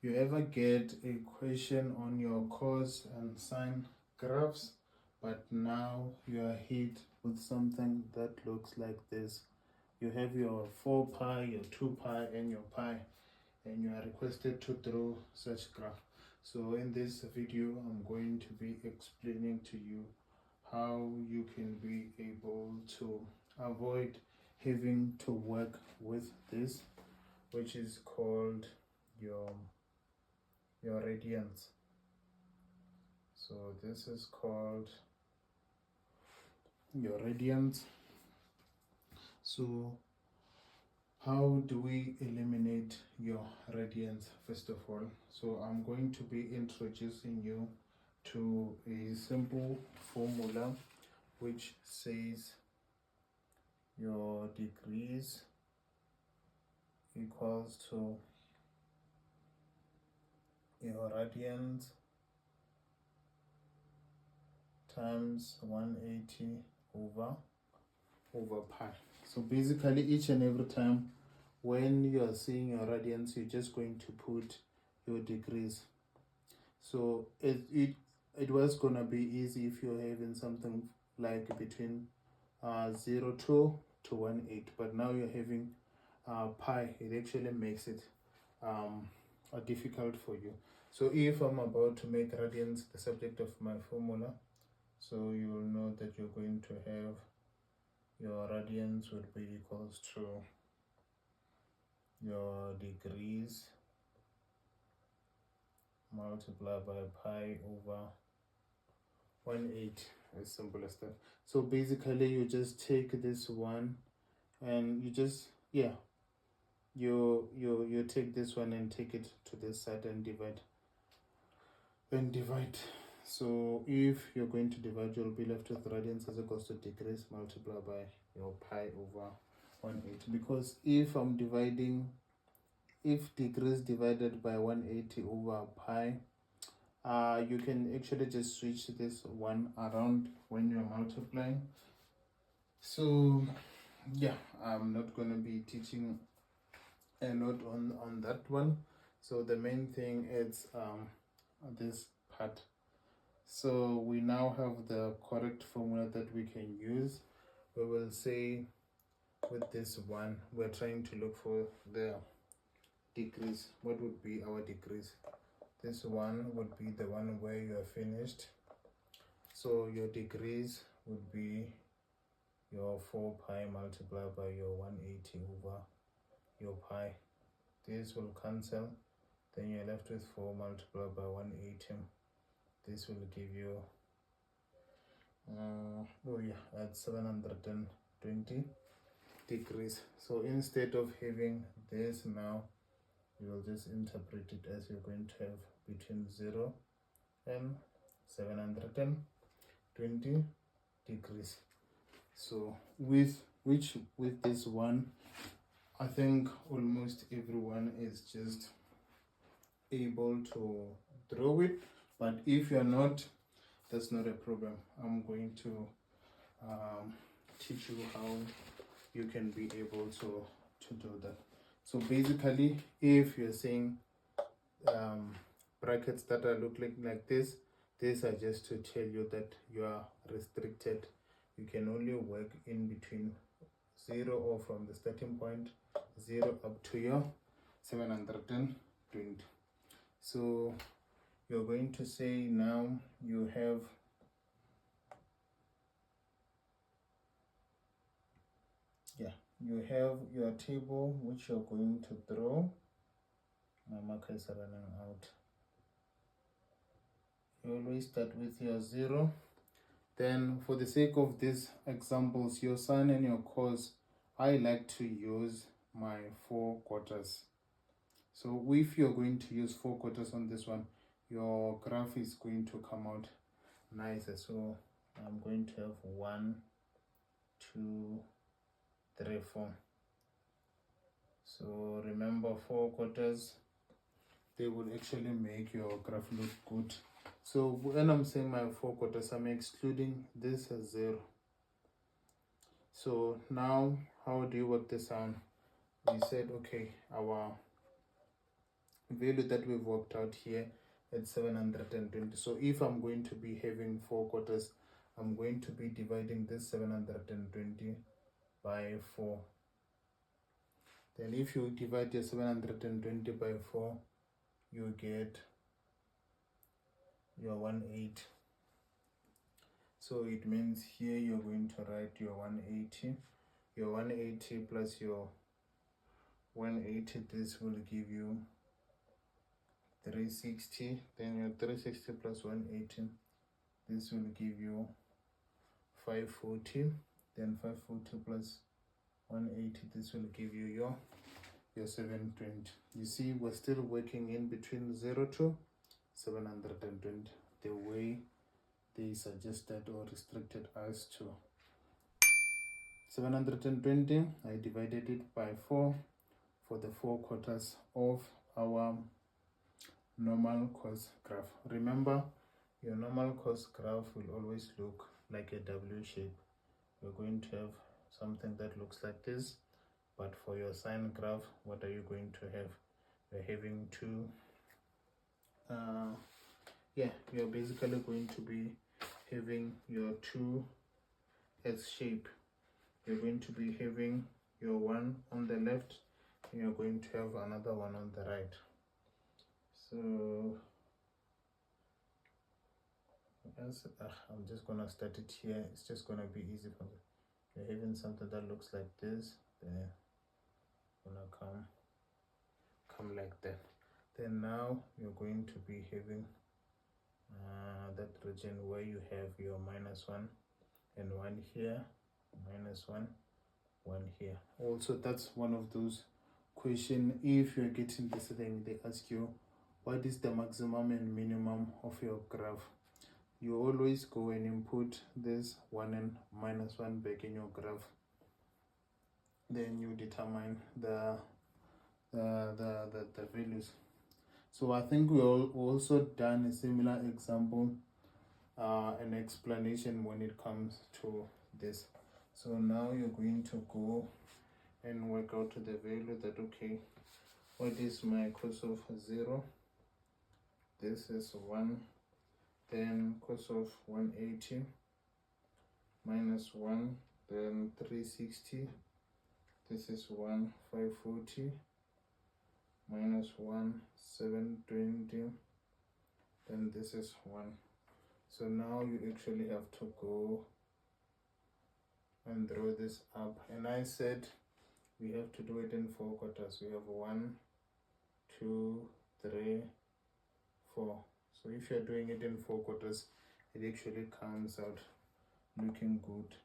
You ever get a question on your cos and sine graphs, but now you are hit with something that looks like this. You have your 4 pi, your 2 pi, and your pi, and you are requested to draw such graph. So in this video, I'm going to be explaining to you how you can be able to avoid having to work with this, which is called your radians. So this is called your radians. So how do we eliminate your radians? First of all, so I'm going to be introducing you to a simple formula which says your degrees equals to your radians times 180 over pi. So basically, each and every time when you are seeing your radians, you're just going to put your degrees. So it was gonna be easy if you're having something like between 0 to 1/8, but now you're having pi. It actually makes it difficult for you. So if I'm about to make radians the subject of my formula, so you will know that you're going to have your radians would be equals to your degrees multiplied by pi over 1/8, as simple as that. So basically you just take this one and you just you take this one and take it to this side and divide. So if you're going to divide, you'll be left with radians as equals to degrees multiplied by your pi over 1/8. Because if I'm dividing, if degrees divided by 180 over pi, you can actually just switch this one around when you're multiplying. So yeah, I'm not going to be teaching a lot on that one. So the main thing is this part. So we now have the correct formula that we can use. We will say with this one, we're trying to look for the degrees. What would be our degrees? This one would be the one where you are finished. So your degrees would be your 4 pi multiplied by your 180 over your pi. This will cancel. Then you're left with 4 multiplied by 180. This will give you at 720 degrees. So instead of having this now, you will just interpret it as you're going to have between 0 and 720 degrees. So with this one, I think almost everyone is just able to draw it, but if you're not, that's not a problem. I'm going to teach you how you can be able to do that. So basically, if you're seeing brackets that are looking like this, these are just to tell you that you are restricted. You can only work in between 0 or from the starting point 0 up to your 720. So you're going to say now you have your table which you're going to draw. My marker is running out. You always start with your 0. Then for the sake of these examples, your sine and your cos, I like to use my 4/4. So if you're going to use 4/4 on this one, your graph is going to come out nicer. So I'm going to have 1, 2, 3, 4. So remember, 4/4, they will actually make your graph look good. So when I'm saying my 4/4, I'm excluding this as 0. So now how do you work this out? We said, okay, our value that we've worked out here at 720. So if I'm going to be having 4 quarters, I'm going to be dividing this 720 by 4. Then if you divide your 720 by 4, you get your 180. So it means here you're going to write your 180. Your 180 plus your 180, this will give you 360. Then your 360 plus 180, this will give you 540. Then 540 plus 180, this will give you your 720. You see, we're still working in between 0 to 720, the way they suggested or restricted us to. 720, I divided it by 4 for the 4 quarters of our normal course graph. Remember, your normal course graph will always look like a W shape. You're going to have something that looks like this, but for your sine graph, what are you going to have? You're having two, you're basically going to be having your 2 S shape. You're going to be having your one on the left, and you're going to have another one on the right. So I'm just gonna start it here. It's just gonna be easy for me. You're having something that looks like this, then gonna come like that. Then now you're going to be having that region where you have your -1 and 1 here, -1, 1 here. Also, that's one of those questions. If you're getting this thing, they ask you what is the maximum and minimum of your graph. You always go and input this 1 and -1 back in your graph. Then you determine the values. So I think we also done a similar example, an explanation when it comes to this. So now you're going to go and work out the value that, okay, what is my cos of 0? This is 1. Then cos of 180 -1, then 360. This is 1, 540 -1, 720. Then this is 1. So now you actually have to go and draw this up. And I said we have to do it in 4 quarters. We have 1, 2, 3, 4. So if you're doing it in 4 quarters, it actually comes out looking good.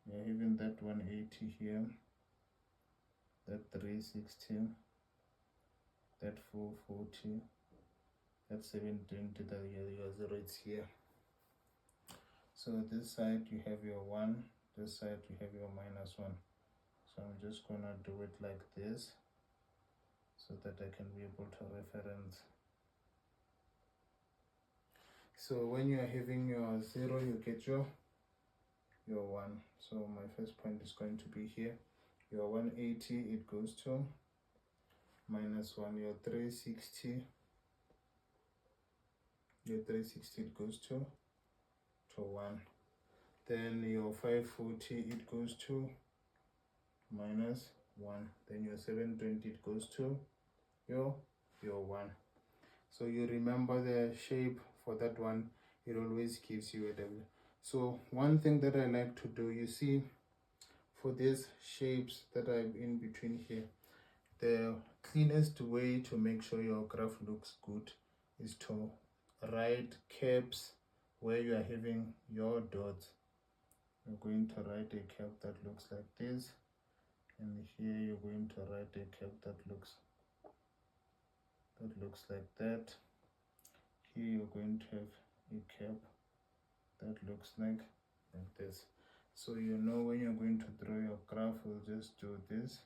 Yeah, even that 180 here, that 360, that 440, that 720, that your 0, it's here. So this side you have your 1, this side you have your -1. So I'm just gonna do it like this so that I can be able to reference. So when you are having your 0, you get your 1. So my first point is going to be here. Your 180, it goes to -1. Your 360, it goes to 1. Then your 540, it goes to -1. Then your 720, it goes to your 1. So you remember the shape for that one, it always gives you a W. So one thing that I like to do, you see, for these shapes that are in between here, the cleanest way to make sure your graph looks good is to write caps where you are having your dots. You're going to write a cap that looks like this, and here you're going to write a cap that looks like that. Here you're going to have a cap that looks like this. So you know when you're going to draw your graph, you'll just do this,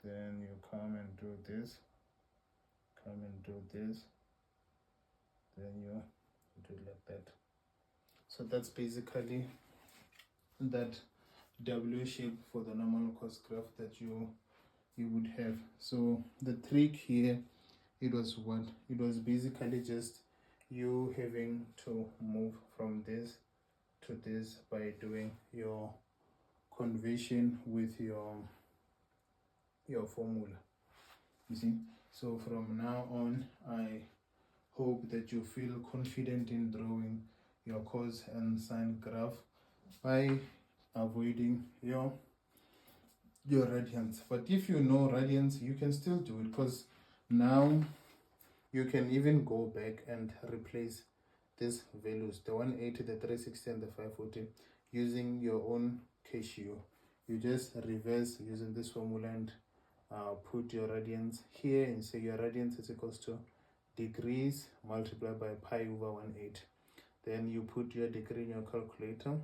then you come and do this, come and do this, then you do it like that. So that's basically that W shape for the normal course graph that you you would have. So the trick here, it was basically just you having to move from this to this by doing your conversion with your formula, you see. So from now on, I hope that you feel confident in drawing your cos and sine graph by avoiding your radians. But if you know radians, you can still do it, because now you can even go back and replace these values, the 180, the 360, and the 540, using your own Casio. You just reverse using this formula and put your radians here and say your radians is equals to degrees multiplied by pi over 180. Then you put your degree in your calculator.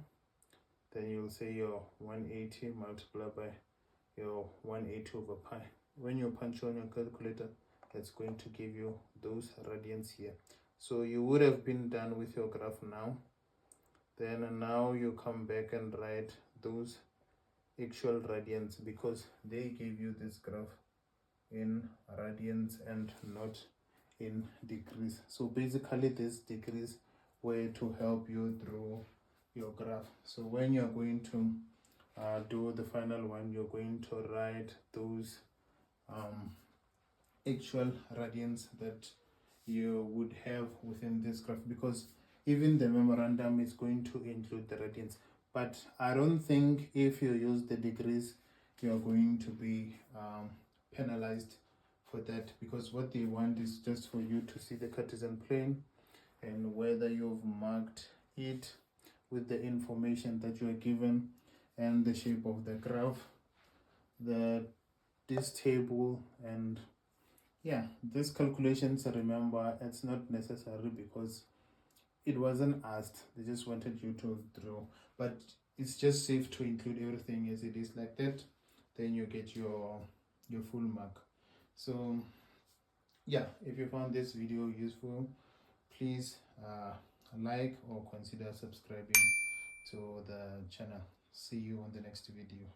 Then you'll say your 180 multiplied by your 180 over pi. When you punch on your calculator, it's going to give you those radians here. So you would have been done with your graph now. Then now you come back and write those actual radians, because they gave you this graph in radians and not in degrees. So basically these degrees were to help you through your graph. So when you're going to do the final one, you're going to write those actual radians that you would have within this graph, because even the memorandum is going to include the radians. But I don't think if you use the degrees, you're going to be penalized for that, because what they want is just for you to see the Cartesian plane and whether you've marked it with the information that you are given and the shape of the graph, this table, and yeah, these calculations, remember, it's not necessary because it wasn't asked. They just wanted you to draw, but it's just safe to include everything as it is like that. Then you get your full mark. So yeah, if you found this video useful, please like or consider subscribing to the channel. See you on the next video.